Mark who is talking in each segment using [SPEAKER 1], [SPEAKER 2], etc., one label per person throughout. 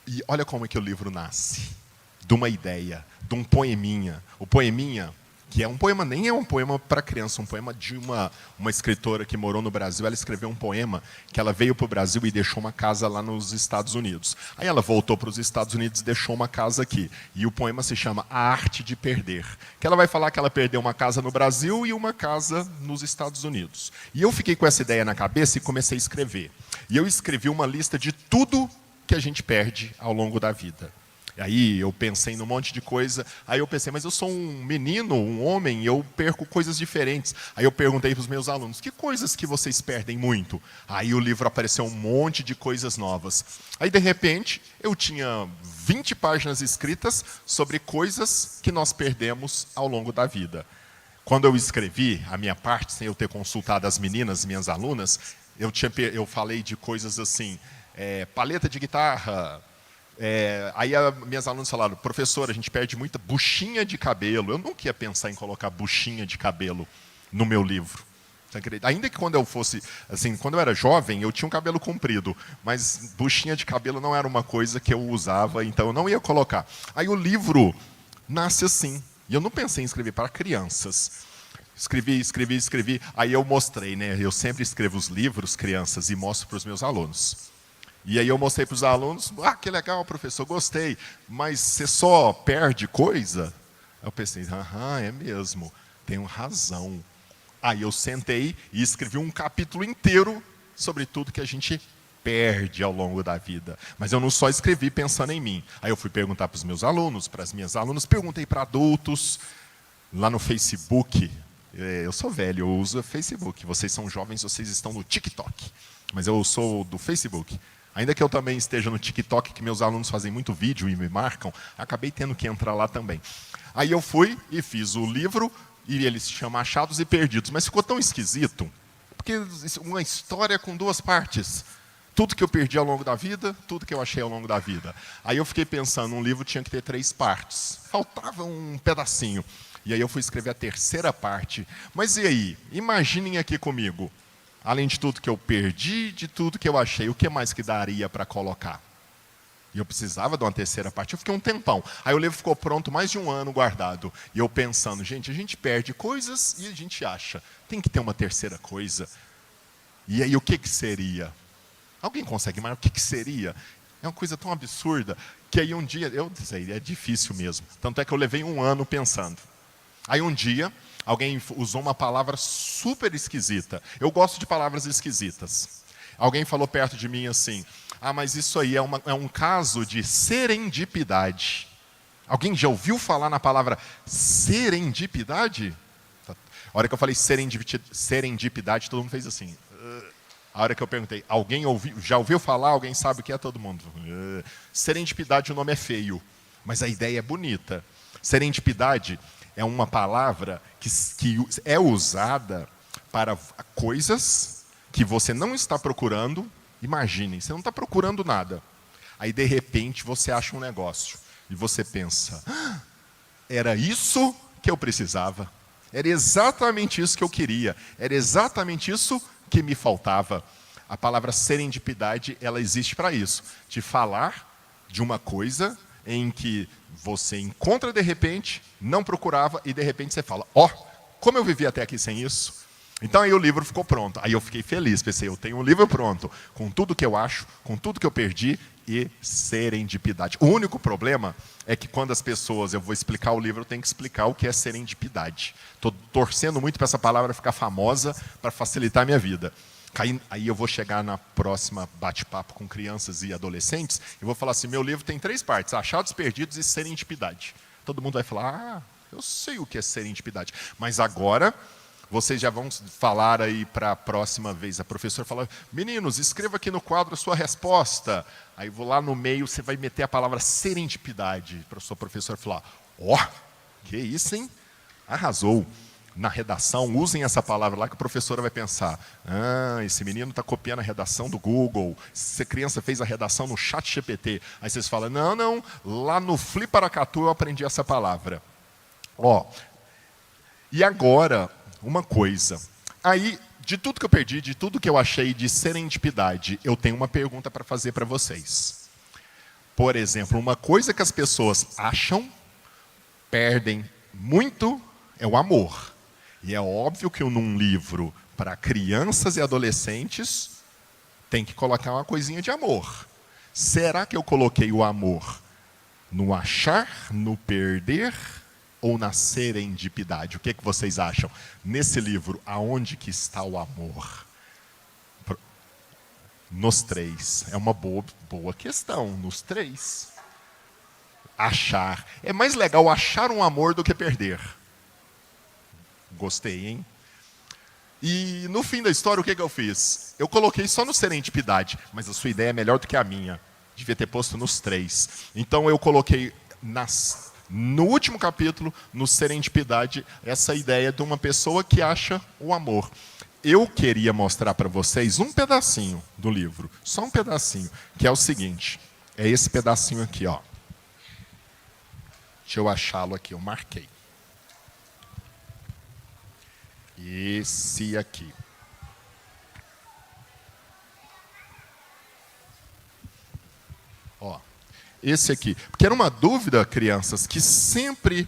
[SPEAKER 1] E olha como é que o livro nasce. De uma ideia, de um poeminha. O poeminha, que é um poema, nem é um poema para criança, um poema de uma escritora que morou no Brasil. Ela escreveu um poema que ela veio para o Brasil e deixou uma casa lá nos Estados Unidos. Aí ela voltou para os Estados Unidos e deixou uma casa aqui. E o poema se chama A Arte de Perder. Que ela vai falar que ela perdeu uma casa no Brasil e uma casa nos Estados Unidos. E eu fiquei com essa ideia na cabeça e comecei a escrever. E eu escrevi uma lista de tudo que a gente perde ao longo da vida. Aí eu pensei num monte de coisa, aí eu pensei, mas eu sou um menino, um homem, eu perco coisas diferentes. Aí eu perguntei para os meus alunos, que coisas que vocês perdem muito? Aí o livro apareceu um monte de coisas novas. Aí de repente, eu tinha 20 páginas escritas sobre coisas que nós perdemos ao longo da vida. Quando eu escrevi a minha parte, sem eu ter consultado as meninas, minhas alunas, eu falei de coisas assim, paleta de guitarra. Aí minhas alunas falaram, professor, a gente perde muita buchinha de cabelo. Eu nunca ia pensar em colocar buchinha de cabelo no meu livro. Ainda que quando eu fosse, assim, quando eu era jovem, eu tinha um cabelo comprido, mas buchinha de cabelo não era uma coisa que eu usava, então eu não ia colocar. Aí o livro nasce assim, e eu não pensei em escrever para crianças. Escrevi, aí eu mostrei, né? Eu sempre escrevo os livros, crianças, e mostro para os meus alunos. E aí eu mostrei para os alunos, que legal, professor, gostei, mas você só perde coisa? Eu pensei, é mesmo, tenho razão. Aí eu sentei e escrevi um capítulo inteiro sobre tudo que a gente perde ao longo da vida. Mas eu não só escrevi pensando em mim. Aí eu fui perguntar para os meus alunos, para as minhas alunas, perguntei para adultos, lá no Facebook. Eu sou velho, eu uso o Facebook. Vocês são jovens, vocês estão no TikTok. Mas eu sou do Facebook. Ainda que eu também esteja no TikTok, que meus alunos fazem muito vídeo e me marcam, acabei tendo que entrar lá também. Aí eu fui e fiz o livro, e ele se chama Achados e Perdidos. Mas ficou tão esquisito, porque uma história com duas partes. Tudo que eu perdi ao longo da vida, tudo que eu achei ao longo da vida. Aí eu fiquei pensando, um livro tinha que ter 3 partes. Faltava um pedacinho. E aí eu fui escrever a terceira parte. Mas e aí? Imaginem aqui comigo. Além de tudo que eu perdi, de tudo que eu achei, o que mais que daria para colocar? E eu precisava de uma terceira parte, eu fiquei um tempão. Aí o livro ficou pronto, mais de um ano guardado. E eu pensando, gente, a gente perde coisas e a gente acha. Tem que ter uma terceira coisa. E aí o que seria? Alguém consegue imaginar o que seria? É uma coisa tão absurda, que aí um dia, eu sei, é difícil mesmo. Tanto é que eu levei um ano pensando. Aí um dia, alguém usou uma palavra super esquisita. Eu gosto de palavras esquisitas. Alguém falou perto de mim assim, mas isso aí é um caso de serendipidade. Alguém já ouviu falar na palavra serendipidade? A hora que eu falei serendipidade, todo mundo fez assim. A hora que eu perguntei, já ouviu falar? Alguém sabe o que é? Todo mundo. Serendipidade, o nome é feio, mas a ideia é bonita. Serendipidade é uma palavra que é usada para coisas que você não está procurando. Imaginem, você não está procurando nada. Aí, de repente, você acha um negócio. E você pensa, era isso que eu precisava. Era exatamente isso que eu queria. Era exatamente isso que me faltava. A palavra serendipidade, ela existe para isso. De falar de uma coisa em que você encontra de repente, não procurava, e de repente você fala, como eu vivi até aqui sem isso? Então aí o livro ficou pronto. Aí eu fiquei feliz, pensei, eu tenho um livro pronto, com tudo que eu acho, com tudo que eu perdi, e serendipidade. O único problema é que quando as pessoas, eu vou explicar o livro, eu tenho que explicar o que é serendipidade. Estou torcendo muito para essa palavra ficar famosa, para facilitar a minha vida. Aí eu vou chegar na próxima bate-papo com crianças e adolescentes, e vou falar assim, meu livro tem 3 partes, achados, perdidos e serendipidade. Todo mundo vai falar, eu sei o que é serendipidade. Mas agora, vocês já vão falar aí para a próxima vez. A professora fala, meninos, escreva aqui no quadro a sua resposta. Aí vou lá no meio, você vai meter a palavra serendipidade, para a sua professora falar, que isso, hein? Arrasou. Na redação, usem essa palavra lá que a professora vai pensar, esse menino está copiando a redação do Google, essa criança fez a redação no ChatGPT. Aí vocês falam, não, lá no Fliparacatu eu aprendi essa palavra. E agora, uma coisa. Aí, de tudo que eu perdi, de tudo que eu achei de serendipidade, eu tenho uma pergunta para fazer para vocês. Por exemplo, uma coisa que as pessoas acham, perdem muito, é o amor. E é óbvio que num livro para crianças e adolescentes, tem que colocar uma coisinha de amor. Será que eu coloquei o amor no achar, no perder ou na serendipidade? O que vocês acham? Nesse livro, aonde que está o amor? Nos três. É uma boa questão, nos três. Achar. É mais legal achar um amor do que perder. Gostei, hein? E no fim da história, o que eu fiz? Eu coloquei só no serendipidade, mas a sua ideia é melhor do que a minha. Devia ter posto nos três. Então eu coloquei no último capítulo, no serendipidade, essa ideia de uma pessoa que acha o amor. Eu queria mostrar para vocês um pedacinho do livro, só um pedacinho, que é o seguinte, é esse pedacinho aqui, ó. Deixa eu achá-lo aqui, eu marquei. Esse aqui. Ó, esse aqui. Porque era uma dúvida, crianças, que sempre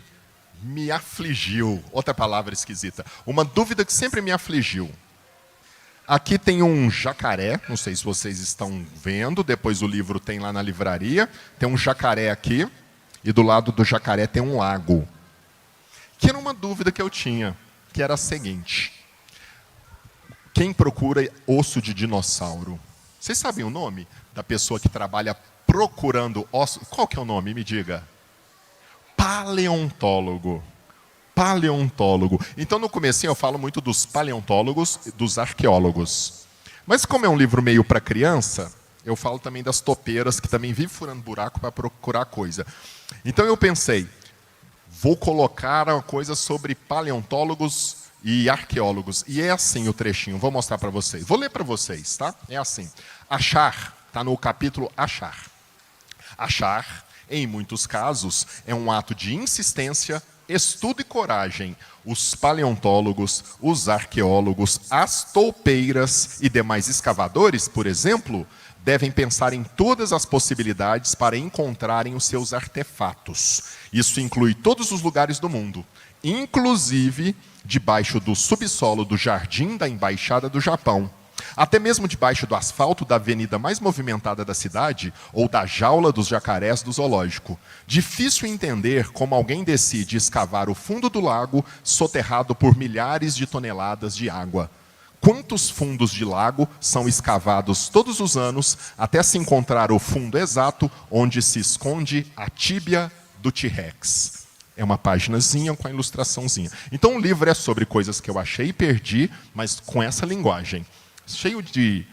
[SPEAKER 1] me afligiu. Outra palavra esquisita. Uma dúvida que sempre me afligiu. Aqui tem um jacaré, não sei se vocês estão vendo, depois o livro tem lá na livraria. Tem um jacaré aqui, e do lado do jacaré tem um lago. Que era uma dúvida que eu tinha, que era a seguinte. Quem procura osso de dinossauro? Vocês sabem o nome da pessoa que trabalha procurando osso? Qual que é o nome? Me diga. Paleontólogo. Paleontólogo. Então, no comecinho eu falo muito dos paleontólogos e dos arqueólogos. Mas como é um livro meio para criança, eu falo também das topeiras, que também vivem furando buraco para procurar coisa. Então eu pensei, vou colocar uma coisa sobre paleontólogos e arqueólogos. E é assim o trechinho, vou mostrar para vocês. Vou ler para vocês, tá? É assim. Achar, está no capítulo Achar. Achar, em muitos casos, é um ato de insistência, estudo e coragem. Os paleontólogos, os arqueólogos, as toupeiras e demais escavadores, por exemplo, devem pensar em todas as possibilidades para encontrarem os seus artefatos. Isso inclui todos os lugares do mundo, inclusive debaixo do subsolo do jardim da Embaixada do Japão. Até mesmo debaixo do asfalto da avenida mais movimentada da cidade ou da jaula dos jacarés do zoológico. Difícil entender como alguém decide escavar o fundo do lago soterrado por milhares de toneladas de água. Quantos fundos de lago são escavados todos os anos até se encontrar o fundo exato onde se esconde a tíbia do T-Rex? É uma paginazinha com a ilustraçãozinha. Então o livro é sobre coisas que eu achei e perdi, mas com essa linguagem. Cheio de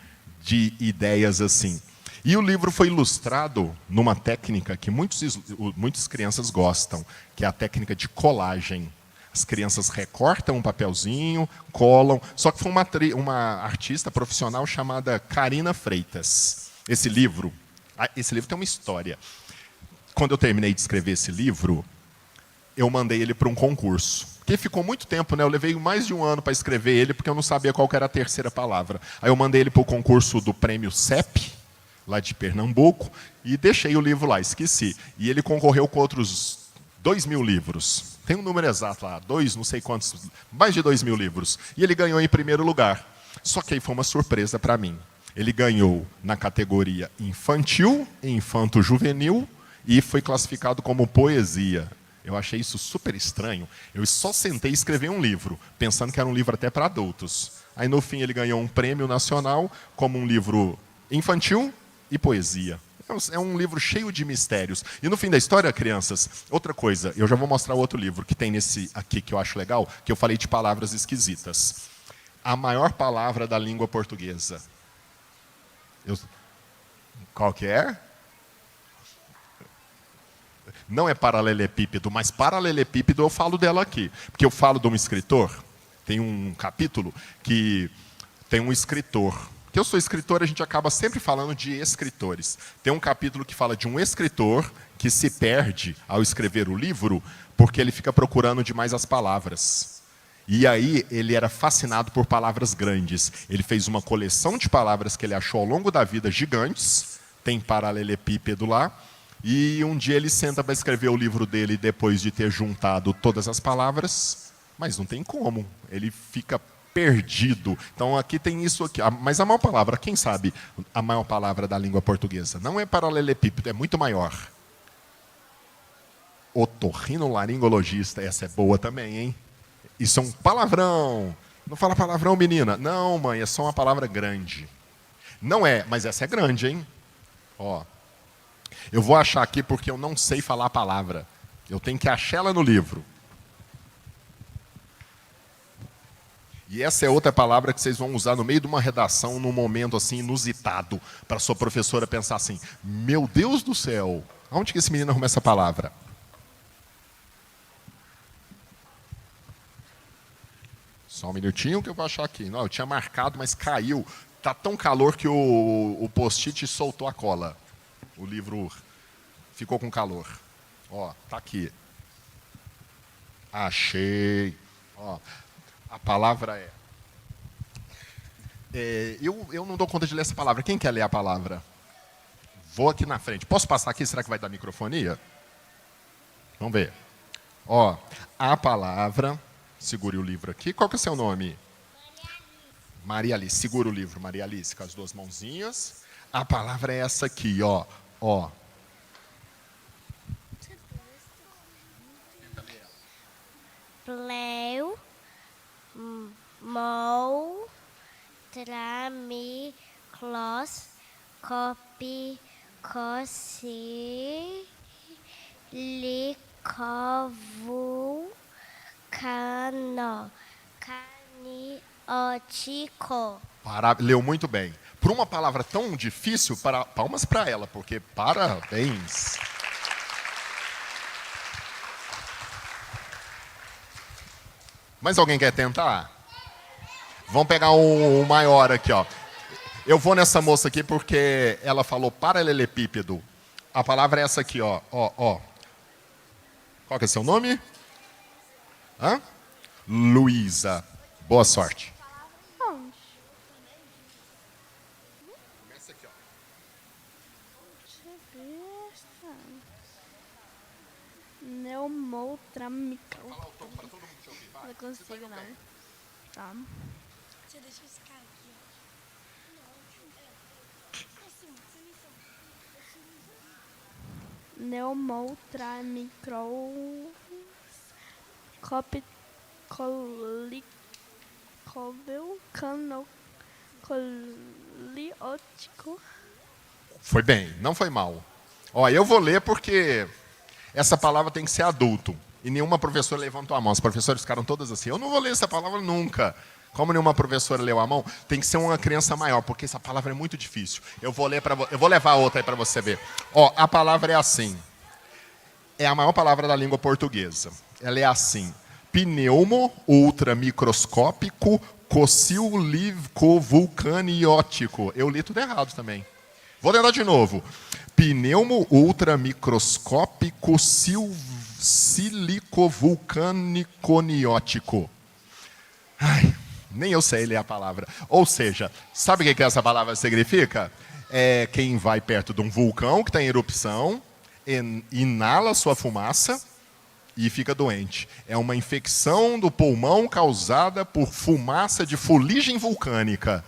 [SPEAKER 1] ideias assim. E o livro foi ilustrado numa técnica que muitas crianças gostam, que é a técnica de colagem. As crianças recortam um papelzinho, colam. Só que foi uma artista profissional chamada Karina Freitas. Esse livro tem uma história. Quando eu terminei de escrever esse livro, eu mandei ele para um concurso. Porque ficou muito tempo, né? Eu levei mais de um ano para escrever ele, porque eu não sabia qual que era a terceira palavra. Aí eu mandei ele para o concurso do Prêmio CEP, lá de Pernambuco, e deixei o livro lá, esqueci. E ele concorreu com outros 2.000 livros. Tem um número exato lá, não sei quantos, mais de 2.000 livros. E ele ganhou em primeiro lugar. Só que aí foi uma surpresa para mim. Ele ganhou na categoria infantil, infanto-juvenil, e foi classificado como poesia. Eu achei isso super estranho. Eu só sentei e escrevi um livro, pensando que era um livro até para adultos. Aí, no fim, ele ganhou um prêmio nacional como um livro infantil e poesia. É um livro cheio de mistérios. E no fim da história, crianças, outra coisa, eu já vou mostrar outro livro que tem nesse aqui que eu acho legal, que eu falei de palavras esquisitas. A maior palavra da língua portuguesa. Qual que é? Não é paralelepípedo, mas paralelepípedo eu falo dela aqui. Porque eu falo de um escritor, tem um capítulo que tem um escritor. Que eu sou escritor, a gente acaba sempre falando de escritores. Tem um capítulo que fala de um escritor que se perde ao escrever o livro porque ele fica procurando demais as palavras. E aí ele era fascinado por palavras grandes. Ele fez uma coleção de palavras que ele achou ao longo da vida gigantes, tem paralelepípedo lá, E um dia ele senta para escrever o livro dele depois de ter juntado todas as palavras, mas não tem como. Ele fica perdido. Então aqui tem isso aqui. Mas a maior palavra, quem sabe a maior palavra da língua portuguesa? Não é paralelepípedo, é muito maior. Otorrinolaringologista, essa é boa também, hein? Isso é um palavrão. Não fala palavrão, menina. Não, mãe, é só uma palavra grande. Não é, mas essa é grande, hein? Ó. Eu vou achar aqui porque eu não sei falar a palavra. Eu tenho que achar ela no livro. E essa é outra palavra que vocês vão usar no meio de uma redação, num momento assim inusitado, para sua professora pensar assim: meu Deus do céu, aonde que esse menino arruma essa palavra? Só um minutinho que eu vou achar aqui. Não, eu tinha marcado, mas caiu. Tá tão calor que o post-it soltou a cola. O livro ficou com calor. Ó, tá aqui. Achei. Ó, a palavra eu não dou conta de ler essa palavra. Quem quer ler a palavra? Vou aqui na frente. Posso passar aqui? Será que vai dar microfonia? Vamos ver. Ó, a palavra... Segure o livro aqui. Qual que é o seu nome? Maria Alice. Segura o livro, Maria Alice, com as duas mãozinhas. A palavra é essa aqui, ó. Ó.
[SPEAKER 2] Pleu, mol, trami, clos, copi, cosi, licovu, cano, caniótico.
[SPEAKER 1] Leu muito bem. Por uma palavra tão difícil, palmas para ela, porque parabéns. Mais alguém quer tentar? Vamos pegar um maior aqui, ó. Eu vou nessa moça aqui porque ela falou paralelepípedo. A palavra é essa aqui, ó. Ó. Qual que é seu nome? Hã? Luísa. Boa sorte.
[SPEAKER 3] Onde?
[SPEAKER 1] Começa aqui, ó.
[SPEAKER 3] Neumotramicro.
[SPEAKER 1] Fala para todo mundo te ouvir, vai.
[SPEAKER 3] Não consigo, não. Tá.
[SPEAKER 2] Você deixa esse cara aqui, ó.
[SPEAKER 3] Neumotramicro. Colicóvel. Coliótico.
[SPEAKER 1] Foi bem, não foi mal. Ó, eu vou ler porque essa palavra tem que ser adulto. E nenhuma professora levantou a mão. As professoras ficaram todas assim: eu não vou ler essa palavra nunca. Como nenhuma professora leu a mão, tem que ser uma criança maior, porque essa palavra é muito difícil. Eu vou levar outra aí para você ver. Ó, a palavra é assim. É a maior palavra da língua portuguesa. Ela é assim: pneumo ultramicroscópico cocilivcovulcaniótico. Eu li tudo errado também. Vou tentar de novo. Pneumo ultramicroscópico silicovulcaniconiótico. Ai, nem eu sei ler a palavra. Ou seja, sabe o que essa palavra significa? É quem vai perto de um vulcão que está em erupção, inala sua fumaça e fica doente. É uma infecção do pulmão causada por fumaça de fuligem vulcânica.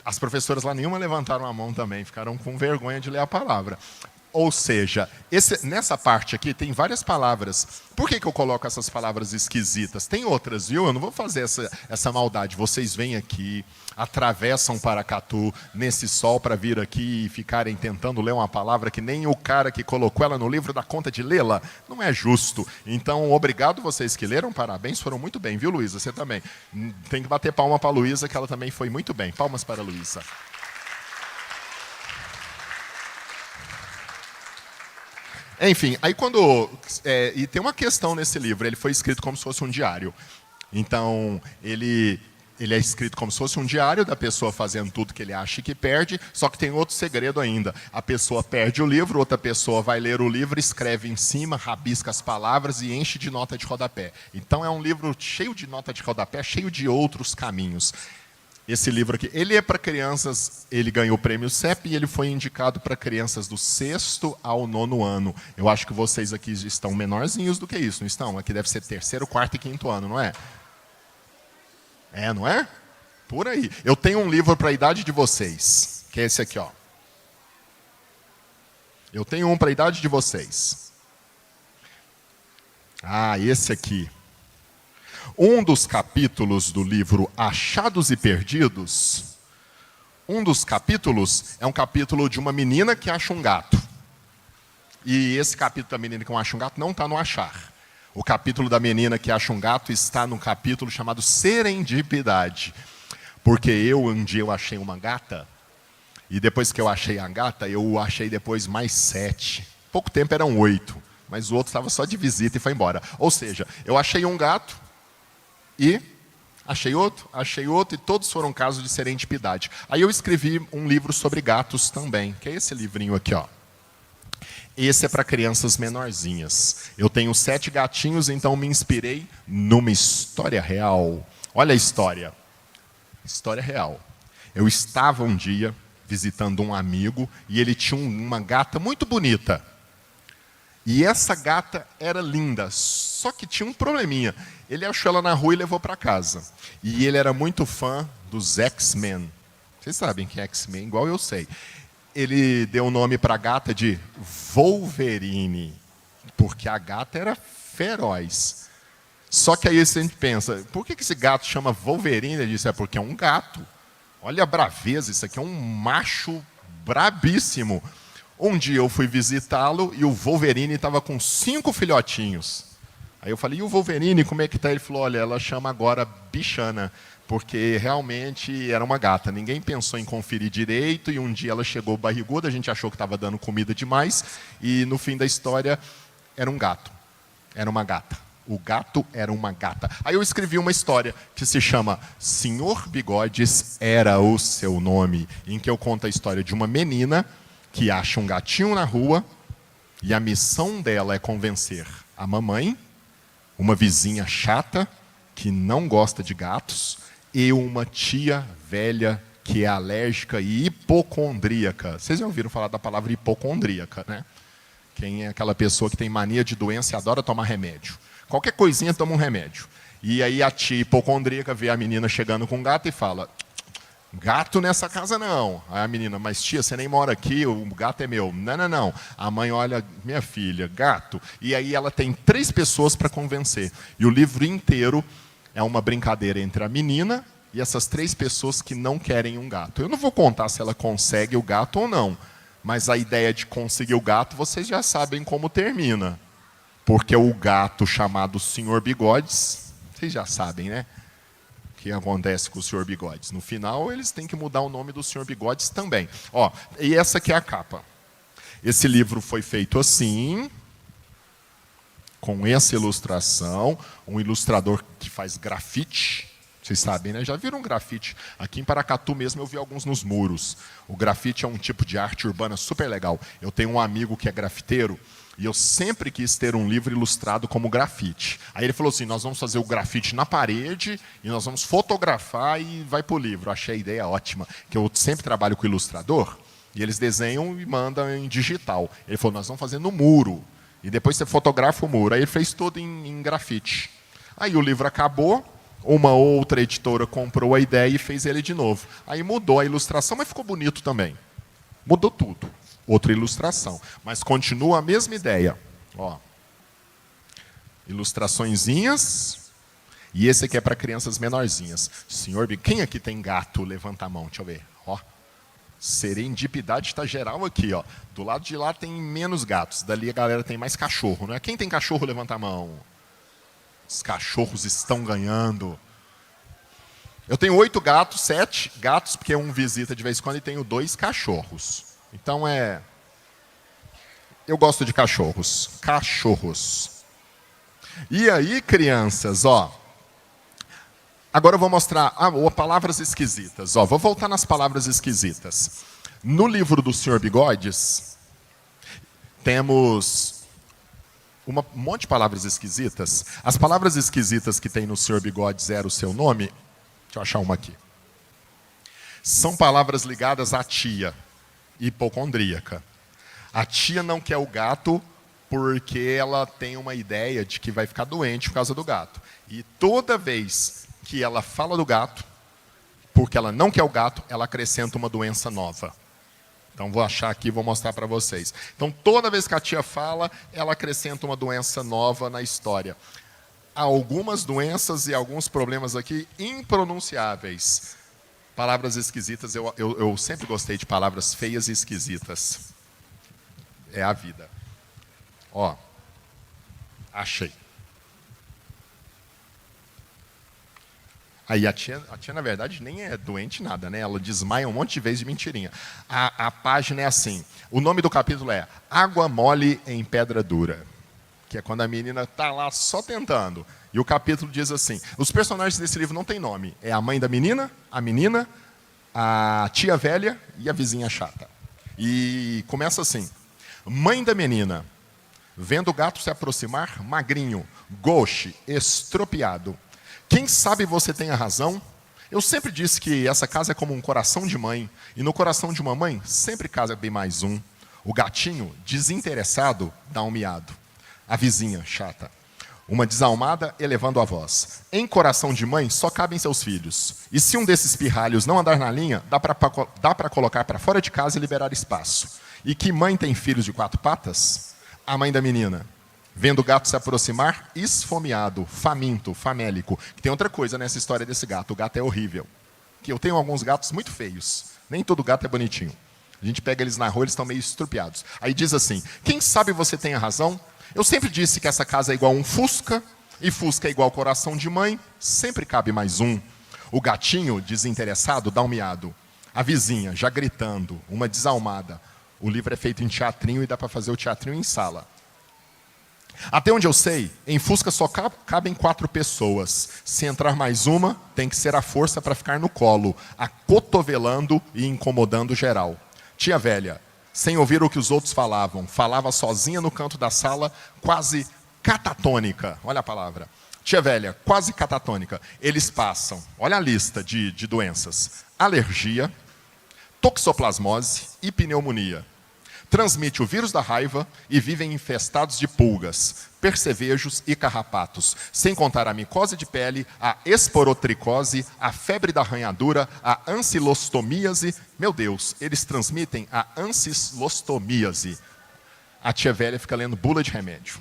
[SPEAKER 1] As professoras lá nenhuma levantaram a mão também, ficaram com vergonha de ler a palavra. Ou seja, nessa parte aqui tem várias palavras. Por que eu coloco essas palavras esquisitas? Tem outras, viu? Eu não vou fazer essa maldade. Vocês vêm aqui, atravessam Paracatu nesse sol para vir aqui e ficarem tentando ler uma palavra que nem o cara que colocou ela no livro dá conta de lê-la. Não é justo. Então, obrigado vocês que leram, parabéns, foram muito bem, viu, Luísa? Você também. Tem que bater palma para a Luísa, que ela também foi muito bem. Palmas para a Luísa. Enfim, aí e tem uma questão nesse livro, ele foi escrito como se fosse um diário. Então, ele é escrito como se fosse um diário da pessoa fazendo tudo que ele acha que perde, só que tem outro segredo ainda. A pessoa perde o livro, outra pessoa vai ler o livro, escreve em cima, rabisca as palavras e enche de nota de rodapé. Então, é um livro cheio de nota de rodapé, cheio de outros caminhos. Esse livro aqui, ele é para crianças, ele ganhou o prêmio CEP e ele foi indicado para crianças do 6º ao 9º ano. Eu acho que vocês aqui estão menorzinhos do que isso, não estão? Aqui deve ser 3º, 4º e 5º ano, não é? É, não é? Por aí. Eu tenho um livro para a idade de vocês, que é esse aqui, ó. Eu tenho um para a idade de vocês. Ah, esse aqui. Um dos capítulos do livro Achados e Perdidos, um dos capítulos é um capítulo de uma menina que acha um gato. E esse capítulo da menina que acha um gato não está no Achar. O capítulo da menina que acha um gato está no capítulo chamado Serendipidade. Porque um dia eu achei uma gata, e depois que eu achei a gata, eu achei depois mais 7. Pouco tempo eram 8, mas o outro estava só de visita e foi embora. Ou seja, eu achei um gato, e achei outro, e todos foram casos de serendipidade. Aí eu escrevi um livro sobre gatos também, que é esse livrinho aqui, ó. Esse é para crianças menorzinhas. Eu tenho 7 gatinhos, então me inspirei numa história real. Olha a história. História real. Eu estava um dia visitando um amigo e ele tinha uma gata muito bonita. E essa gata era linda, só que tinha um probleminha. Ele achou ela na rua e levou para casa. E ele era muito fã dos X-Men. Vocês sabem que é X-Men, igual eu sei. Ele deu o nome para a gata de Wolverine, porque a gata era feroz. Só que aí a gente pensa, por que esse gato chama Wolverine? Ele disse, é porque é um gato. Olha a braveza, isso aqui é um macho brabíssimo. Um dia eu fui visitá-lo e o Wolverine estava com 5 filhotinhos. Aí eu falei, e o Wolverine, como é que está? Ele falou, olha, ela chama agora Bichana, porque realmente era uma gata. Ninguém pensou em conferir direito e um dia ela chegou barriguda, a gente achou que estava dando comida demais e no fim da história era um gato, era uma gata. O gato era uma gata. Aí eu escrevi uma história que se chama Senhor Bigodes Era o Seu Nome, em que eu conto a história de uma menina que acha um gatinho na rua e a missão dela é convencer a mamãe, uma vizinha chata que não gosta de gatos e uma tia velha que é alérgica e hipocondríaca. Vocês já ouviram falar da palavra hipocondríaca, né? Quem é aquela pessoa que tem mania de doença e adora tomar remédio. Qualquer coisinha toma um remédio. E aí a tia hipocondríaca vê a menina chegando com um gato e fala, gato nessa casa não. Aí a menina, mas tia, você nem mora aqui, o gato é meu. Não, não, não. A mãe olha, minha filha, gato. E aí ela tem 3 pessoas para convencer. E o livro inteiro é uma brincadeira entre a menina e essas 3 pessoas que não querem um gato. Eu não vou contar se ela consegue o gato ou não. Mas a ideia de conseguir o gato, vocês já sabem como termina. Porque o gato chamado Senhor Bigodes, vocês já sabem, né? O que acontece com o Senhor Bigodes. No final, eles têm que mudar o nome do Senhor Bigodes também. Ó, e essa aqui é a capa. Esse livro foi feito assim, com essa ilustração. Um ilustrador que faz grafite. Vocês sabem, né? Já viram um grafite? Aqui em Paracatu mesmo eu vi alguns nos muros. O grafite é um tipo de arte urbana super legal. Eu tenho um amigo que é grafiteiro, e eu sempre quis ter um livro ilustrado como grafite. Aí ele falou assim, nós vamos fazer o grafite na parede e nós vamos fotografar e vai para o livro. Eu achei a ideia ótima, que eu sempre trabalho com ilustrador, e eles desenham e mandam em digital. Ele falou, nós vamos fazer no muro, e depois você fotografa o muro. Aí ele fez tudo em grafite. Aí o livro acabou, uma outra editora comprou a ideia e fez ele de novo. Aí mudou a ilustração, mas ficou bonito também. Mudou tudo. Outra ilustração, mas continua a mesma ideia. Ó, ilustraçõezinhas, e esse aqui é para crianças menorzinhas. Senhor, quem aqui tem gato? Levanta a mão, deixa eu ver. Ó, serendipidade está geral aqui, ó. Do lado de lá tem menos gatos, dali a galera tem mais cachorro, não é? Quem tem cachorro, levanta a mão. Os cachorros estão ganhando. Eu tenho 8 gatos, 7 gatos, porque um visita de vez em quando, e tenho 2 cachorros. Então eu gosto de cachorros. Cachorros. E aí, crianças, ó. Agora eu vou mostrar palavras esquisitas. Ó, vou voltar nas palavras esquisitas. No livro do Senhor Bigodes, temos um monte de palavras esquisitas. As palavras esquisitas que tem no Senhor Bigodes era o seu nome. Deixa eu achar uma aqui. São palavras ligadas à tia, hipocondríaca. A tia não quer o gato porque ela tem uma ideia de que vai ficar doente por causa do gato. E toda vez que ela fala do gato, porque ela não quer o gato, ela acrescenta uma doença nova. Então vou achar aqui e vou mostrar para vocês. Então toda vez que a tia fala, ela acrescenta uma doença nova na história. Há algumas doenças e alguns problemas aqui impronunciáveis. Palavras esquisitas, eu sempre gostei de palavras feias e esquisitas. É a vida. Ó, achei. Aí a tia, na verdade, nem é doente nada, né? Ela desmaia um monte de vezes de mentirinha. A página é assim. O nome do capítulo é Água Mole em Pedra Dura. Que é quando a menina está lá só tentando. E o capítulo diz assim, os personagens desse livro não têm nome. É a mãe da menina, a tia velha e a vizinha chata. E começa assim. Mãe da menina, vendo o gato se aproximar, magrinho, gauche, estropiado. Quem sabe você tenha razão? Eu sempre disse que essa casa é como um coração de mãe, e no coração de uma mãe sempre cabe mais um. O gatinho, desinteressado, dá um miado. A vizinha, chata. Uma desalmada elevando a voz. Em coração de mãe só cabem seus filhos. E se um desses pirralhos não andar na linha, dá para colocar para fora de casa e liberar espaço. E que mãe tem filhos de 4 patas? A mãe da menina. Vendo o gato se aproximar, esfomeado, faminto, famélico. Tem outra coisa nessa história desse gato. O gato é horrível. Que eu tenho alguns gatos muito feios. Nem todo gato é bonitinho. A gente pega eles na rua, eles estão meio estrupiados. Aí diz assim, quem sabe você tenha razão? Eu sempre disse que essa casa é igual a um Fusca, e Fusca é igual ao coração de mãe, sempre cabe mais um. O gatinho, desinteressado, dá um miado. A vizinha, já gritando, uma desalmada. O livro é feito em teatrinho e dá para fazer o teatrinho em sala. Até onde eu sei, em Fusca só cabem 4 pessoas. Se entrar mais uma, tem que ser a força para ficar no colo, acotovelando e incomodando geral. Tia velha, sem ouvir o que os outros falavam, falava sozinha no canto da sala, quase catatônica. Olha a palavra. Tia velha, quase catatônica. Eles passam, olha a lista de doenças. Alergia, toxoplasmose e pneumonia. Transmite o vírus da raiva e vivem infestados de pulgas, percevejos e carrapatos, sem contar a micose de pele, a esporotricose, a febre da arranhadura, a ancilostomíase. Meu Deus, eles transmitem a ancilostomíase. A tia velha fica lendo bula de remédio.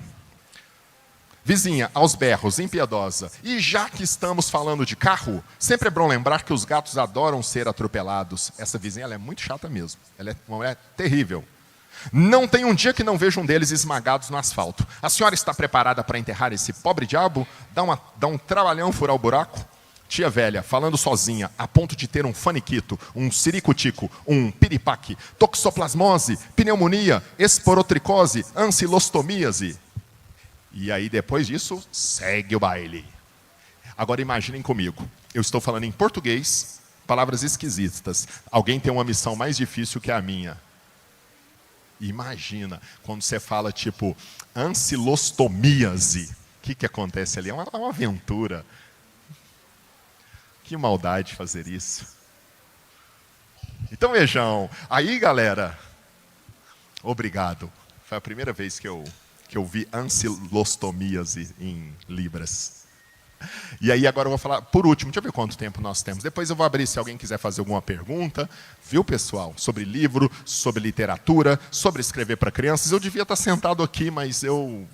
[SPEAKER 1] Vizinha, aos berros, impiedosa. E já que estamos falando de carro, sempre é bom lembrar que os gatos adoram ser atropelados. Essa vizinha ela é muito chata mesmo. Ela é uma mulher terrível. Não tem um dia que não veja um deles esmagados no asfalto. A senhora está preparada para enterrar esse pobre diabo? Dá um trabalhão furar o buraco? Tia velha, falando sozinha, a ponto de ter um faniquito, um siricutico, um piripaque, toxoplasmose, pneumonia, esporotricose, ancilostomíase. E aí, depois disso, segue o baile. Agora imaginem comigo. Eu estou falando em português, palavras esquisitas. Alguém tem uma missão mais difícil que a minha. Imagina, quando você fala tipo ancilostomíase. O que acontece ali? É uma aventura. Que maldade fazer isso. Então vejam, aí galera, obrigado. Foi a primeira vez que eu vi ancilostomíase em Libras. E aí agora eu vou falar, por último, deixa eu ver quanto tempo nós temos. Depois eu vou abrir se alguém quiser fazer alguma pergunta. Viu, pessoal? Sobre livro, sobre literatura, sobre escrever para crianças. Eu devia estar sentado aqui, mas eu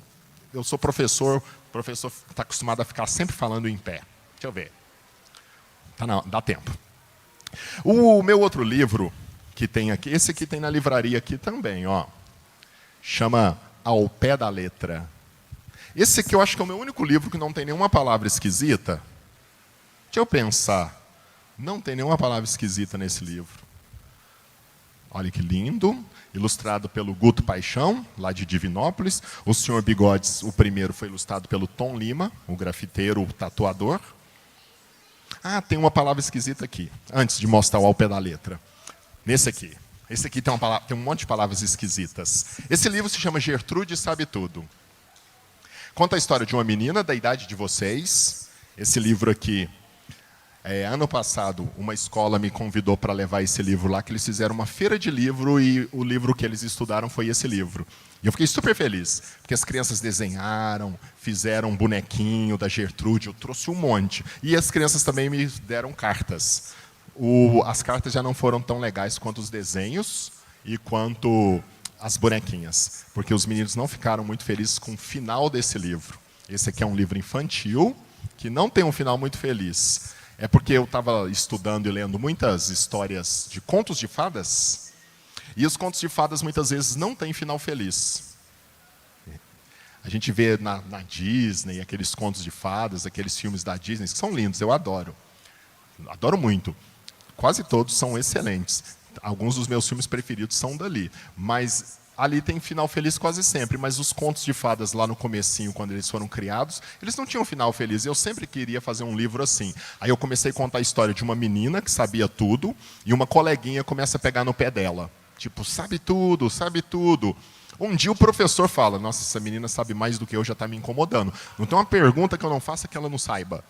[SPEAKER 1] sou professor. O professor está acostumado a ficar sempre falando em pé. Deixa eu ver. Tá, não, dá tempo. O meu outro livro que tem aqui, esse aqui tem na livraria aqui também, ó. Chama Ao Pé da Letra. Esse aqui eu acho que é o meu único livro que não tem nenhuma palavra esquisita. Deixa eu pensar. Não tem nenhuma palavra esquisita nesse livro. Olha que lindo. Ilustrado pelo Guto Paixão, lá de Divinópolis. O Senhor Bigodes, o primeiro, foi ilustrado pelo Tom Lima, o grafiteiro, o tatuador. Ah, tem uma palavra esquisita aqui, antes de mostrar o Ao Pé da Letra. Nesse aqui. Esse aqui tem um monte de palavras esquisitas. Esse livro se chama Gertrude Sabe Tudo. Conta a história de uma menina da idade de vocês. Esse livro aqui Ano passado, uma escola me convidou para levar esse livro lá, que eles fizeram uma feira de livro e o livro que eles estudaram foi esse livro. E eu fiquei super feliz, porque as crianças desenharam, fizeram um bonequinho da Gertrude, eu trouxe um monte. E as crianças também me deram cartas. As cartas já não foram tão legais quanto os desenhos e quanto as bonequinhas, porque os meninos não ficaram muito felizes com o final desse livro. Esse aqui é um livro infantil, que não tem um final muito feliz. É porque eu estava estudando e lendo muitas histórias de contos de fadas, e os contos de fadas muitas vezes não têm final feliz. A gente vê na Disney aqueles contos de fadas, aqueles filmes da Disney, que são lindos, eu adoro. Adoro muito. Quase todos são excelentes. Alguns dos meus filmes preferidos são dali. Mas ali tem final feliz quase sempre. Mas os contos de fadas lá no comecinho, quando eles foram criados, eles não tinham final feliz. Eu sempre queria fazer um livro assim. Aí eu comecei a contar a história de uma menina que sabia tudo e uma coleguinha começa a pegar no pé dela. Tipo, sabe tudo, sabe tudo. Um dia o professor fala, nossa, essa menina sabe mais do que eu, já está me incomodando. Não tem uma pergunta que eu não faça que ela não saiba.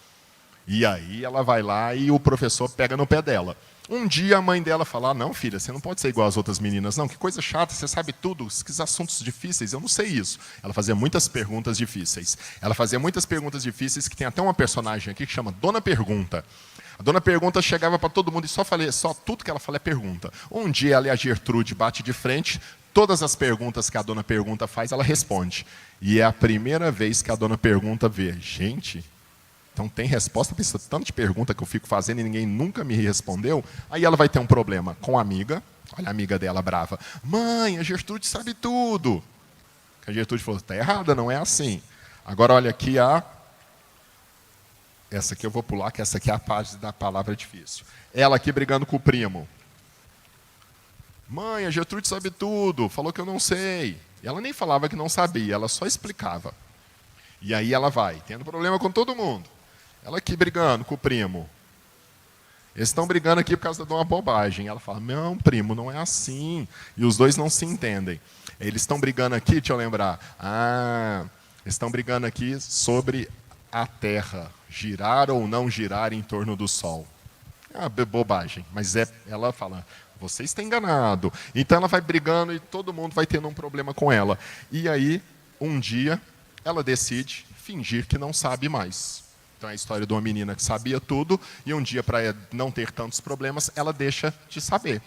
[SPEAKER 1] E aí ela vai lá e o professor pega no pé dela. Um dia a mãe dela fala, não, filha, você não pode ser igual às outras meninas, não. Que coisa chata, você sabe tudo, que assuntos difíceis, eu não sei isso. Ela fazia muitas perguntas difíceis. Ela fazia muitas perguntas difíceis, que tem até uma personagem aqui que chama Dona Pergunta. A Dona Pergunta chegava para todo mundo e só tudo que ela fala é pergunta. Um dia ela e a Gertrude bate de frente, todas as perguntas que a Dona Pergunta faz, ela responde. E é a primeira vez que a Dona Pergunta vê, gente... Então tem resposta para esse tanto de pergunta que eu fico fazendo e ninguém nunca me respondeu. Aí ela vai ter um problema com a amiga. Olha a amiga dela brava. Mãe, a Gertrude sabe tudo. A Gertrude falou, está errada, não é assim. Agora olha aqui essa aqui eu vou pular, que essa aqui é a parte da palavra difícil. Ela aqui brigando com o primo. Mãe, a Gertrude sabe tudo, falou que eu não sei. E ela nem falava que não sabia, ela só explicava. E aí ela vai, tendo problema com todo mundo. Ela aqui brigando com o primo. Eles estão brigando aqui por causa de uma bobagem. Ela fala, não, primo, não é assim. E os dois não se entendem. Eles estão brigando aqui, deixa eu lembrar. Eles estão brigando aqui sobre a Terra. Girar ou não girar em torno do Sol. É uma bobagem. Mas ela fala, você está enganado. Então ela vai brigando e todo mundo vai tendo um problema com ela. E aí, um dia, ela decide fingir que não sabe mais. Então é a história de uma menina que sabia tudo e um dia, para não ter tantos problemas, ela deixa de saber.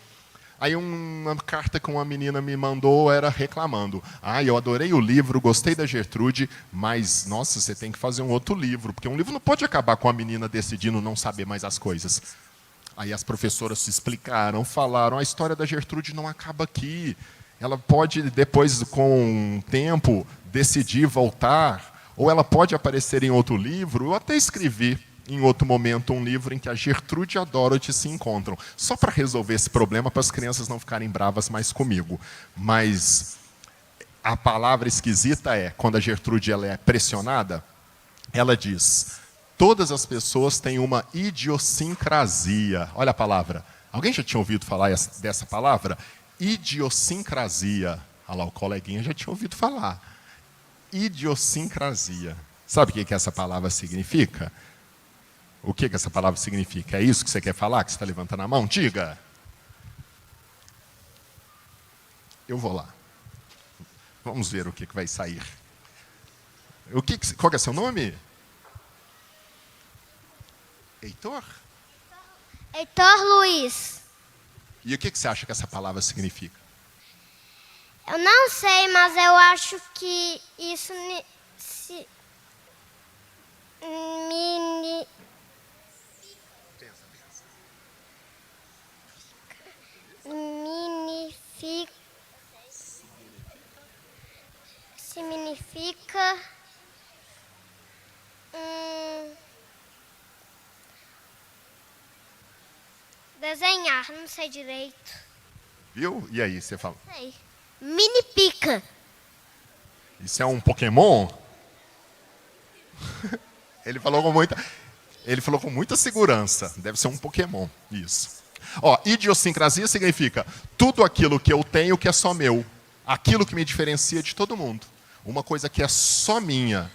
[SPEAKER 1] Aí uma carta que uma menina me mandou era reclamando. Eu adorei o livro, gostei da Gertrude, mas, nossa, você tem que fazer um outro livro, porque um livro não pode acabar com a menina decidindo não saber mais as coisas. Aí as professoras se explicaram, falaram, a história da Gertrude não acaba aqui. Ela pode, depois, com o tempo, decidir voltar, ou ela pode aparecer em outro livro. Eu até escrevi, em outro momento, um livro em que a Gertrude e a Dorothy se encontram, só para resolver esse problema, para as crianças não ficarem bravas mais comigo. Mas a palavra esquisita é, quando a Gertrude ela é pressionada, ela diz, todas as pessoas têm uma idiosincrasia. Olha a palavra. Alguém já tinha ouvido falar dessa palavra? Idiosincrasia. Olha lá, o coleguinha já tinha ouvido falar. Idiosincrasia. Sabe o que essa palavra significa? O que essa palavra significa? É isso que você quer falar, que você está levantando a mão? Diga. Eu vou lá. Vamos ver o que vai sair. Qual que é seu nome? Heitor?
[SPEAKER 2] Heitor Luiz.
[SPEAKER 1] E o que você acha que essa palavra significa?
[SPEAKER 2] Eu não sei, mas eu acho que isso significa desenhar, não sei direito.
[SPEAKER 1] Viu? E aí, você fala?
[SPEAKER 2] Sei. Mini pica.
[SPEAKER 1] Isso é um Pokémon? Ele falou com muita segurança. Deve ser um Pokémon, isso. Idiosincrasia significa tudo aquilo que eu tenho que é só meu. Aquilo que me diferencia de todo mundo. Uma coisa que é só minha.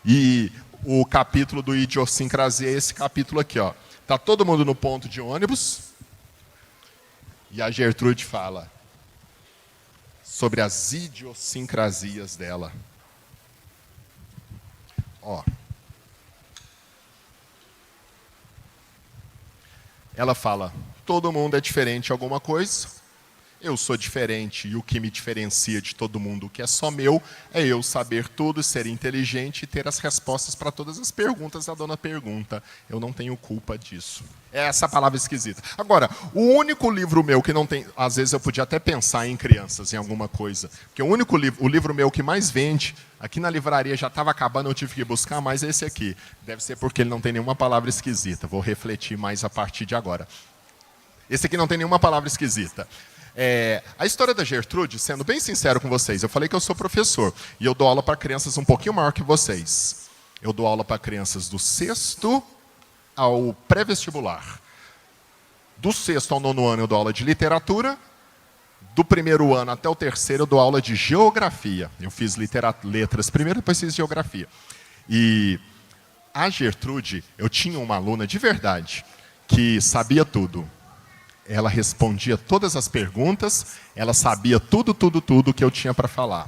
[SPEAKER 1] E o capítulo do idiosincrasia é esse capítulo aqui, ó. Tá todo mundo no ponto de ônibus e a Gertrude fala sobre as idiosincrasias dela. Ó. Ela fala, todo mundo é diferente em alguma coisa, eu sou diferente e o que me diferencia de todo mundo, o que é só meu, é eu saber tudo, ser inteligente e ter as respostas para todas as perguntas. A dona pergunta, eu não tenho culpa disso. É essa palavra esquisita. Agora, o único livro meu que não tem... Às vezes eu podia até pensar em crianças, em alguma coisa. Porque o livro meu que mais vende, aqui na livraria já estava acabando, eu tive que buscar, mas esse aqui. Deve ser porque ele não tem nenhuma palavra esquisita. Vou refletir mais a partir de agora. Esse aqui não tem nenhuma palavra esquisita. A história da Gertrude, sendo bem sincero com vocês, eu falei que eu sou professor e eu dou aula para crianças um pouquinho maior que vocês. Eu dou aula para crianças do 6º ao pré-vestibular. Do 6º ao 9º ano eu dou aula de literatura. Do 1º ano até o 3º eu dou aula de geografia. Eu fiz letras primeiro, depois fiz geografia. E a Gertrude, eu tinha uma aluna de verdade que sabia tudo. Ela respondia todas as perguntas, ela sabia tudo que eu tinha para falar.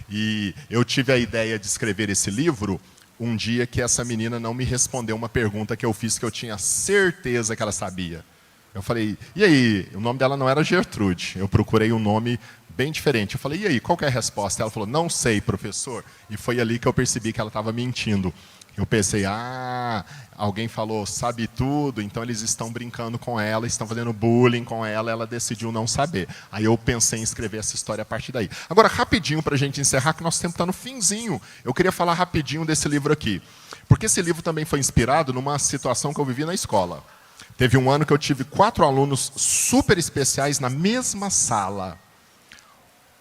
[SPEAKER 1] E eu tive a ideia de escrever esse livro um dia que essa menina não me respondeu uma pergunta que eu fiz que eu tinha certeza que ela sabia. Eu falei, e aí? O nome dela não era Gertrude, eu procurei um nome bem diferente. Eu falei, e aí, qual que é a resposta? Ela falou, não sei, professor. E foi ali que eu percebi que ela estava mentindo. Eu pensei, alguém falou, sabe tudo, então eles estão brincando com ela, estão fazendo bullying com ela, ela decidiu não saber. Aí eu pensei em escrever essa história a partir daí. Agora, rapidinho, para a gente encerrar, que nosso tempo está no finzinho, eu queria falar rapidinho desse livro aqui. Porque esse livro também foi inspirado numa situação que eu vivi na escola. Teve um ano que eu tive 4 alunos super especiais na mesma sala.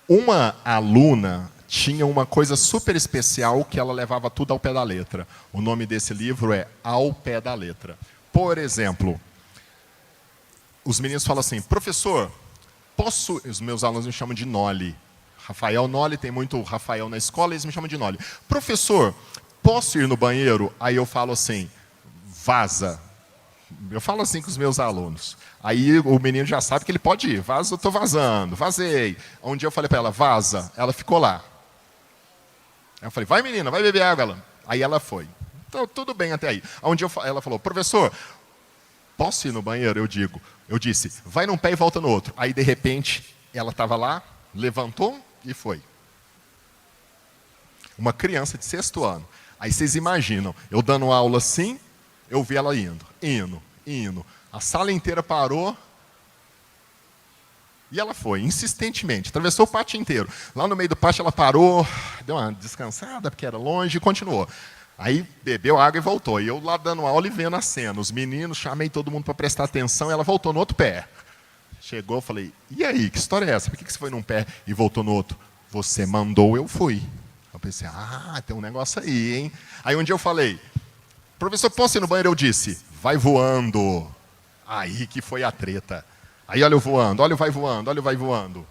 [SPEAKER 1] Uma aluna tinha uma coisa super especial que ela levava tudo ao pé da letra. O nome desse livro é Ao Pé da Letra. Por exemplo, os meninos falam assim, professor, posso... Os meus alunos me chamam de Noli. Rafael Noli, tem muito Rafael na escola, eles me chamam de Noli. Professor, posso ir no banheiro? Aí eu falo assim, vaza. Eu falo assim com os meus alunos. Aí o menino já sabe que ele pode ir. Vaza, eu estou vazando, vazei. Um dia eu falei para ela, vaza. Ela ficou lá. Eu falei, vai menina, vai beber água. Aí ela foi. Então, tudo bem até aí. Um dia ela falou, professor, posso ir no banheiro? Eu disse, vai num pé e volta no outro. Aí, de repente, ela estava lá, levantou e foi. Uma criança de 6º ano. Aí vocês imaginam, eu dando aula assim, eu vi ela indo. A sala inteira parou. E ela foi, insistentemente, atravessou o pátio inteiro. Lá no meio do pátio ela parou, deu uma descansada, porque era longe, e continuou. Aí bebeu água e voltou. E eu lá dando aula e vendo a cena. Os meninos, chamei todo mundo para prestar atenção, e ela voltou no outro pé. Chegou, falei, e aí, que história é essa? Por que você foi num pé e voltou no outro? Você mandou, eu fui. Eu pensei, tem um negócio aí, hein? Aí um dia eu falei, professor, posso ir no banheiro? Eu disse, vai voando. Aí que foi a treta. Aí olha o voando, olha o vai voando, olha o vai voando.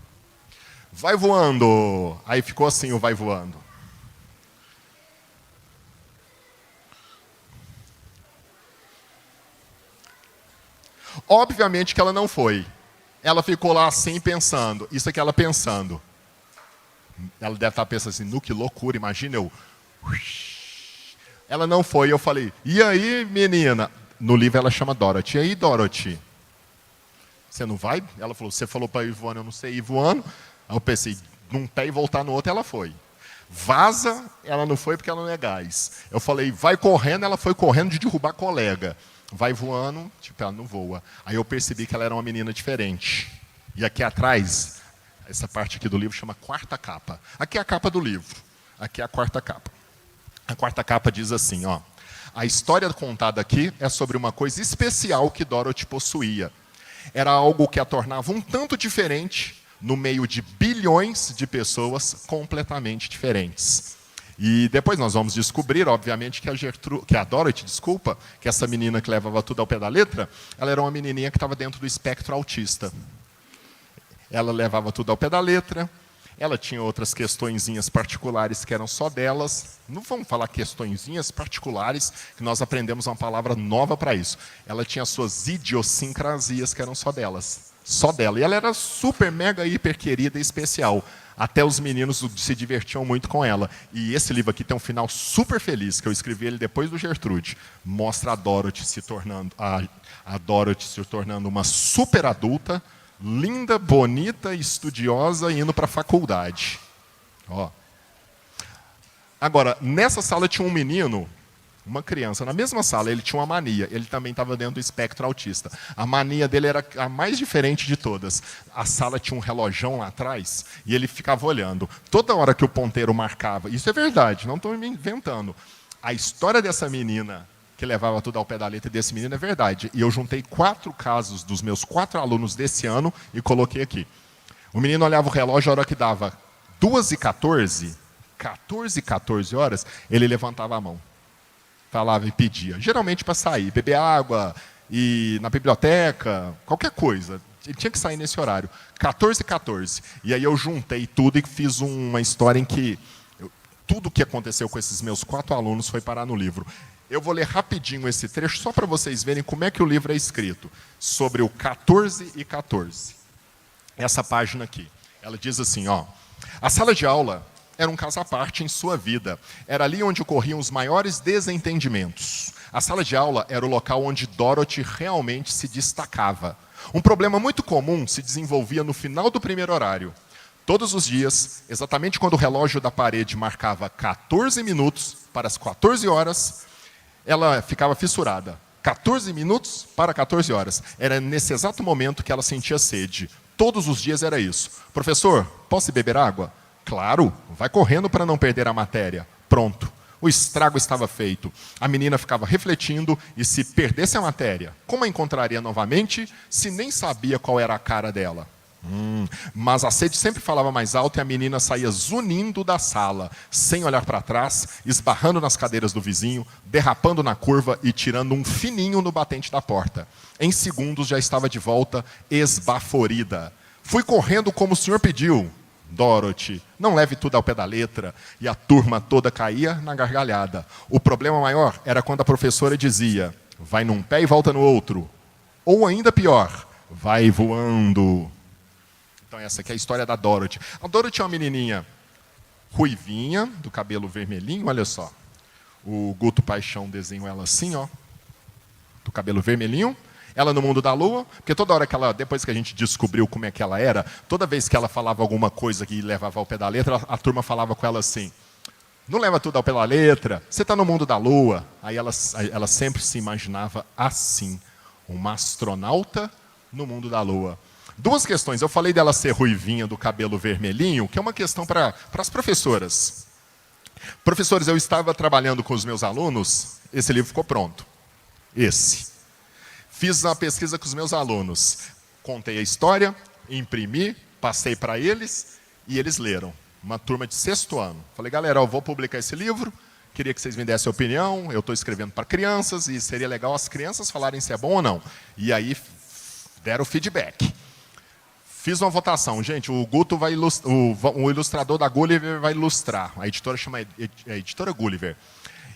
[SPEAKER 1] Vai voando. Aí ficou assim o vai voando. Obviamente que ela não foi. Ela ficou lá assim pensando. Isso aqui ela pensando. Ela deve estar pensando assim, que loucura, imagina eu. Ela não foi, eu falei, e aí menina? No livro ela chama Dorothy. E aí Dorothy? Você não vai? Ela falou, você falou para ir voando, eu não sei ir voando. Aí eu pensei, num pé e voltar no outro, ela foi. Vaza, ela não foi porque ela não é gás. Eu falei, vai correndo, ela foi correndo de derrubar colega. Vai voando, tipo, ela não voa. Aí eu percebi que ela era uma menina diferente. E aqui atrás, essa parte aqui do livro chama quarta capa. Aqui é a capa do livro. Aqui é a quarta capa. A quarta capa diz assim, ó. A história contada aqui é sobre uma coisa especial que Dorothy possuía. Era algo que a tornava um tanto diferente no meio de bilhões de pessoas completamente diferentes. E depois nós vamos descobrir, obviamente, que a Dorothy, que essa menina que levava tudo ao pé da letra, ela era uma menininha que estava dentro do espectro autista. Ela levava tudo ao pé da letra, Ela tinha outras questõezinhas particulares que eram só delas. Não vamos falar questõezinhas particulares, que nós aprendemos uma palavra nova para isso. Ela tinha suas idiosincrasias que eram só delas. Só dela. E ela era super, mega, hiper querida e especial. Até os meninos se divertiam muito com ela. E esse livro aqui tem um final super feliz, que eu escrevi ele depois do Gertrude. Mostra a Dorothy se tornando, a Dorothy se tornando uma super adulta, linda, bonita, estudiosa e indo para a faculdade. Ó. Agora, nessa sala tinha um menino, uma criança, na mesma sala, ele tinha uma mania. Ele também estava dentro do espectro autista. A mania dele era a mais diferente de todas. A sala tinha um relojão lá atrás e ele ficava olhando. Toda hora que o ponteiro marcava, isso é verdade, não estou me inventando. A história dessa menina que levava tudo ao pé da letra desse menino é verdade. E eu juntei 4 casos dos meus 4 alunos desse ano e coloquei aqui. O menino olhava o relógio, a hora que dava 2h14, 14 horas, ele levantava a mão. Falava e pedia. Geralmente para sair, beber água, ir na biblioteca, qualquer coisa. Ele tinha que sair nesse horário. 14h14. E aí eu juntei tudo e fiz uma história em que tudo o que aconteceu com esses meus 4 alunos foi parar no livro. Eu vou ler rapidinho esse trecho, só para vocês verem como é que o livro é escrito. Sobre o 14h14. Essa página aqui. Ela diz assim, ó. A sala de aula era um caso à parte em sua vida. Era ali onde ocorriam os maiores desentendimentos. A sala de aula era o local onde Dorothy realmente se destacava. Um problema muito comum se desenvolvia no final do primeiro horário. Todos os dias, exatamente quando o relógio da parede marcava 14 minutos para as 14 horas, ela ficava fissurada. 14 minutos para 14 horas. Era nesse exato momento que ela sentia sede. Todos os dias era isso. Professor, posso beber água? Claro, vai correndo para não perder a matéria. Pronto, o estrago estava feito. A menina ficava refletindo e se perdesse a matéria, como a encontraria novamente se nem sabia qual era a cara dela? Mas a sede sempre falava mais alto e a menina saía zunindo da sala, sem olhar para trás, esbarrando nas cadeiras do vizinho, derrapando na curva e tirando um fininho no batente da porta. Em segundos já estava de volta, esbaforida. Fui correndo como o senhor pediu. Dorothy, não leve tudo ao pé da letra. E a turma toda caía na gargalhada. O problema maior era quando a professora dizia, vai num pé e volta no outro. Ou ainda pior, vai voando. Então essa aqui é a história da Dorothy. A Dorothy é uma menininha ruivinha, do cabelo vermelhinho, olha só. O Guto Paixão desenhou ela assim, ó. Do cabelo vermelhinho. Ela no mundo da lua, porque toda hora que ela, depois que a gente descobriu como é que ela era, toda vez que ela falava alguma coisa que levava ao pé da letra, a turma falava com ela assim, não leva tudo ao pé da letra, você está no mundo da lua. Aí ela sempre se imaginava assim, uma astronauta no mundo da lua. 2 questões, eu falei dela ser ruivinha, do cabelo vermelhinho, que é uma questão para as professoras. Professores, eu estava trabalhando com os meus alunos, esse livro ficou pronto. Esse. Fiz uma pesquisa com os meus alunos, contei a história, imprimi, passei para eles e eles leram. Uma turma de 6º ano. Falei, galera, eu vou publicar esse livro, queria que vocês me dessem opinião, eu estou escrevendo para crianças e seria legal as crianças falarem se é bom ou não. E aí deram feedback. Fiz uma votação, gente, o Guto vai o ilustrador da Gulliver vai ilustrar. A editora chama Editora Gulliver.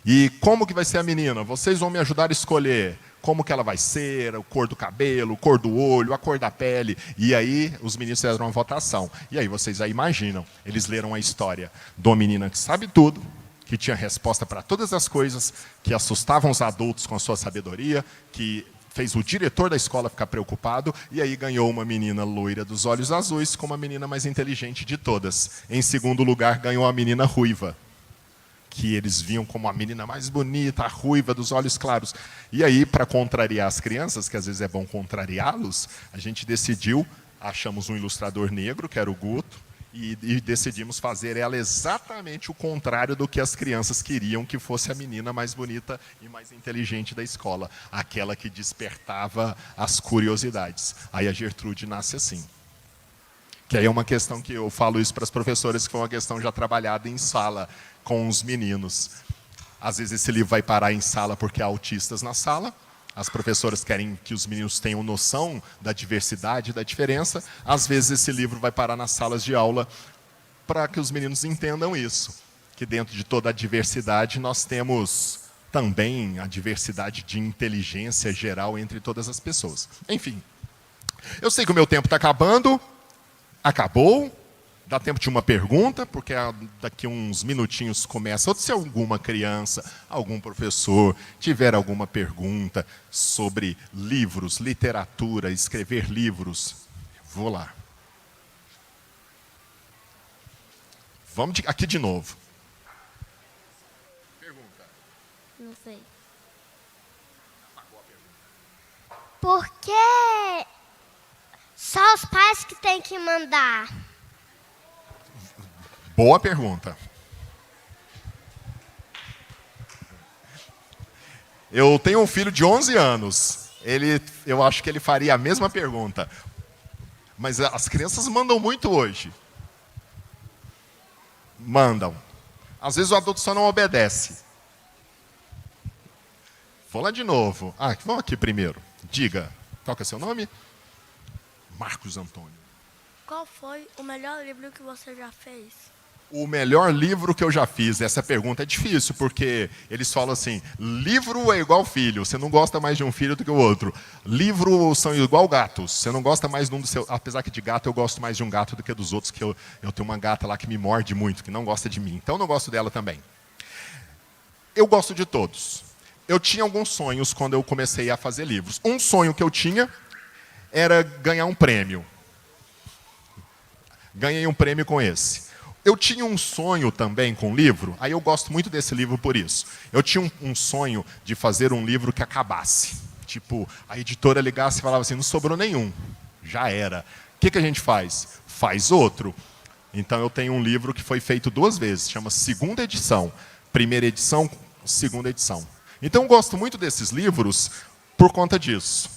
[SPEAKER 1] E como que vai ser a menina? Vocês vão me ajudar a escolher como que ela vai ser, a cor do cabelo, a cor do olho, a cor da pele. E aí os meninos fizeram uma votação. E aí vocês já imaginam, eles leram a história de uma menina que sabe tudo, que tinha resposta para todas as coisas, que assustavam os adultos com a sua sabedoria, que fez o diretor da escola ficar preocupado, e aí ganhou uma menina loira dos olhos azuis como a menina mais inteligente de todas. Em segundo lugar, ganhou a menina ruiva, que eles viam como a menina mais bonita, a ruiva, dos olhos claros. E aí, para contrariar as crianças, que às vezes é bom contrariá-los, a gente decidiu, achamos um ilustrador negro, que era o Guto, e decidimos fazer ela exatamente o contrário do que as crianças queriam que fosse a menina mais bonita e mais inteligente da escola, aquela que despertava as curiosidades. Aí a Gertrude nasce assim. Que aí é uma questão que eu falo isso para as professoras, que foi uma questão já trabalhada em sala com os meninos. Às vezes esse livro vai parar em sala porque há autistas na sala. As professoras querem que os meninos tenham noção da diversidade, da diferença. Às vezes esse livro vai parar nas salas de aula para que os meninos entendam isso, que dentro de toda a diversidade nós temos também a diversidade de inteligência geral entre todas as pessoas. Enfim, eu sei que o meu tempo está acabando, acabou, dá tempo de uma pergunta, porque daqui a uns minutinhos começa. Ou se alguma criança, algum professor tiver alguma pergunta sobre livros, literatura, escrever livros, vou lá. Vamos aqui de novo. Pergunta.
[SPEAKER 2] Não sei. Por que só os pais que têm que mandar?
[SPEAKER 1] Boa pergunta. Eu tenho um filho de 11 anos. Eu acho que ele faria a mesma pergunta. Mas as crianças mandam muito hoje. Mandam. Às vezes o adulto só não obedece. Vou lá de novo. Vamos aqui primeiro. Diga, qual que é seu nome? Marcos Antônio.
[SPEAKER 4] Qual foi o melhor livro que você já fez?
[SPEAKER 1] O melhor livro que eu já fiz. Essa pergunta é difícil, porque eles falam assim, livro é igual filho, você não gosta mais de um filho do que o outro. Livro são igual gatos, você não gosta mais de um do seu... Apesar que de gato eu gosto mais de um gato do que dos outros, que eu tenho uma gata lá que me morde muito, que não gosta de mim, então eu não gosto dela também. Eu gosto de todos. Eu tinha alguns sonhos quando eu comecei a fazer livros. Um sonho que eu tinha era ganhar um prêmio. Ganhei um prêmio com esse. Eu tinha um sonho também com livro, aí eu gosto muito desse livro por isso. Eu tinha um sonho de fazer um livro que acabasse. Tipo, a editora ligasse e falava assim, não sobrou nenhum, já era. O que a gente faz? Faz outro. Então eu tenho um livro que foi feito 2 vezes, chama Segunda Edição. Primeira edição, segunda edição. Então eu gosto muito desses livros por conta disso.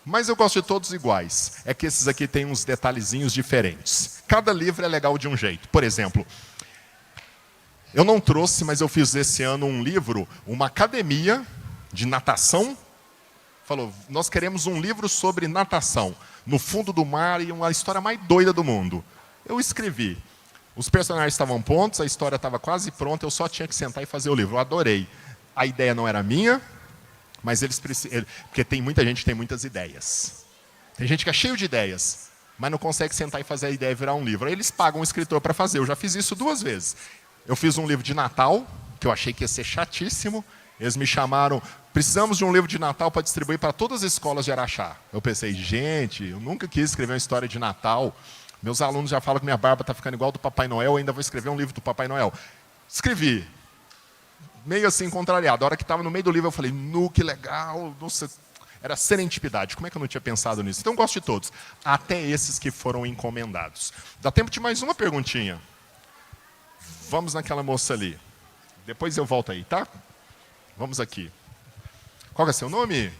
[SPEAKER 1] Mas eu gosto de todos iguais. É que esses aqui têm uns detalhezinhos diferentes. Cada livro é legal de um jeito. Por exemplo, eu não trouxe, mas eu fiz esse ano um livro, uma academia de natação. Falou, nós queremos um livro sobre natação, no fundo do mar e uma história mais doida do mundo. Eu escrevi. Os personagens estavam prontos, a história estava quase pronta, eu só tinha que sentar e fazer o livro. Eu adorei. A ideia não era minha, mas eles precisam... Porque tem muita gente que tem muitas ideias. Tem gente que é cheio de ideias, mas não consegue sentar e fazer a ideia virar um livro. Aí eles pagam um escritor para fazer. Eu já fiz isso 2 vezes. Eu fiz um livro de Natal, que eu achei que ia ser chatíssimo. Eles me chamaram, precisamos de um livro de Natal para distribuir para todas as escolas de Araxá. Eu pensei, gente, eu nunca quis escrever uma história de Natal. Meus alunos já falam que minha barba está ficando igual do Papai Noel, eu ainda vou escrever um livro do Papai Noel. Escrevi. Meio assim, contrariado. A hora que estava no meio do livro, eu falei, que legal. Nossa, era serendipidade. Como é que eu não tinha pensado nisso? Então, eu gosto de todos. Até esses que foram encomendados. Dá tempo de mais uma perguntinha. Vamos naquela moça ali. Depois eu volto aí, tá? Vamos aqui. Qual é seu nome?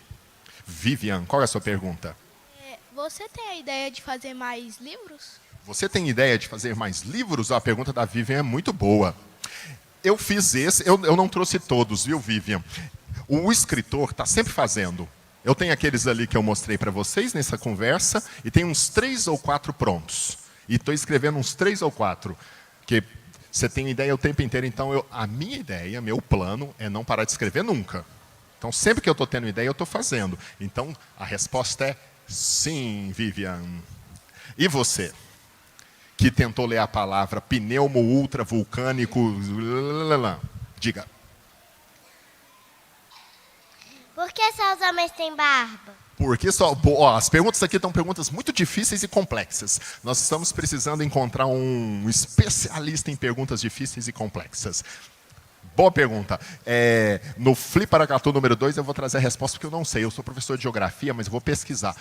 [SPEAKER 1] Vivian, qual é a sua pergunta?
[SPEAKER 5] Você tem a ideia de fazer mais livros?
[SPEAKER 1] Você tem ideia de fazer mais livros? A pergunta da Vivian é muito boa. Eu fiz esse, eu não trouxe todos, viu, Vivian? O escritor está sempre fazendo. Eu tenho aqueles ali que eu mostrei para vocês nessa conversa, e tem uns 3 ou 4 prontos. E estou escrevendo uns 3 ou 4, que você tem ideia o tempo inteiro. Então, a minha ideia, meu plano, é não parar de escrever nunca. Então, sempre que eu estou tendo ideia, eu estou fazendo. Então, a resposta é sim, Vivian. E você? Que tentou ler a palavra pneumo ultra vulcânico. Diga.
[SPEAKER 2] Por que só os homens têm barba?
[SPEAKER 1] Porque as perguntas aqui estão perguntas muito difíceis e complexas. Nós estamos precisando encontrar um especialista em perguntas difíceis e complexas. Boa pergunta. No Fliparacatu número 2 eu vou trazer a resposta porque eu não sei. Eu sou professor de geografia, mas eu vou pesquisar.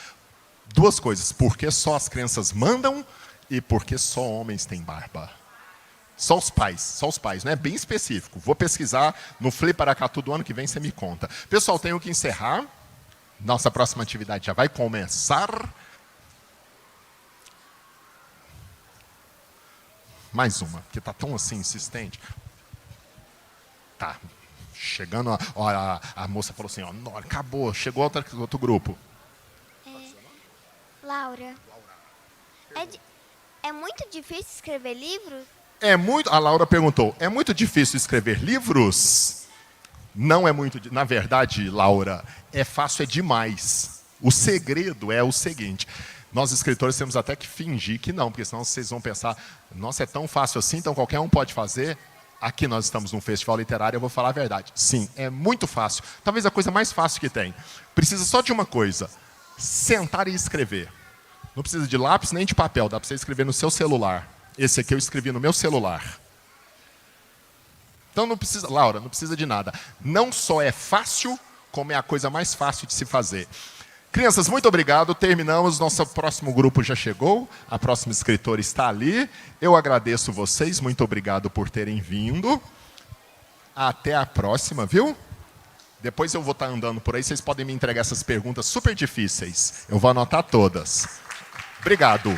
[SPEAKER 1] 2 coisas. Por que só as crianças mandam e por que só homens têm barba? Só os pais, não é bem específico. Vou pesquisar no Fliparacatu do ano que vem, você me conta. Pessoal, tenho que encerrar. Nossa próxima atividade já vai começar. Mais uma, porque está tão assim insistente. Tá, chegando, a moça falou assim, acabou, chegou outro grupo.
[SPEAKER 2] Laura. É muito difícil escrever livros?
[SPEAKER 1] A Laura perguntou, é muito difícil escrever livros? Não é muito, na verdade, Laura, é fácil, é demais. O segredo é o seguinte, nós escritores temos até que fingir que não, porque senão vocês vão pensar, nossa, é tão fácil assim, então qualquer um pode fazer. Aqui nós estamos num festival literário, eu vou falar a verdade. Sim, é muito fácil, talvez a coisa mais fácil que tem. Precisa só de uma coisa, sentar e escrever. Não precisa de lápis nem de papel, dá para você escrever no seu celular. Esse aqui eu escrevi no meu celular. Então não precisa, Laura, não precisa de nada. Não só é fácil, como é a coisa mais fácil de se fazer. Crianças, muito obrigado. Terminamos, nosso próximo grupo já chegou. A próxima escritora está ali. Eu agradeço vocês, muito obrigado por terem vindo. Até a próxima, viu? Depois eu vou estar andando por aí, vocês podem me entregar essas perguntas super difíceis. Eu vou anotar todas. Obrigado.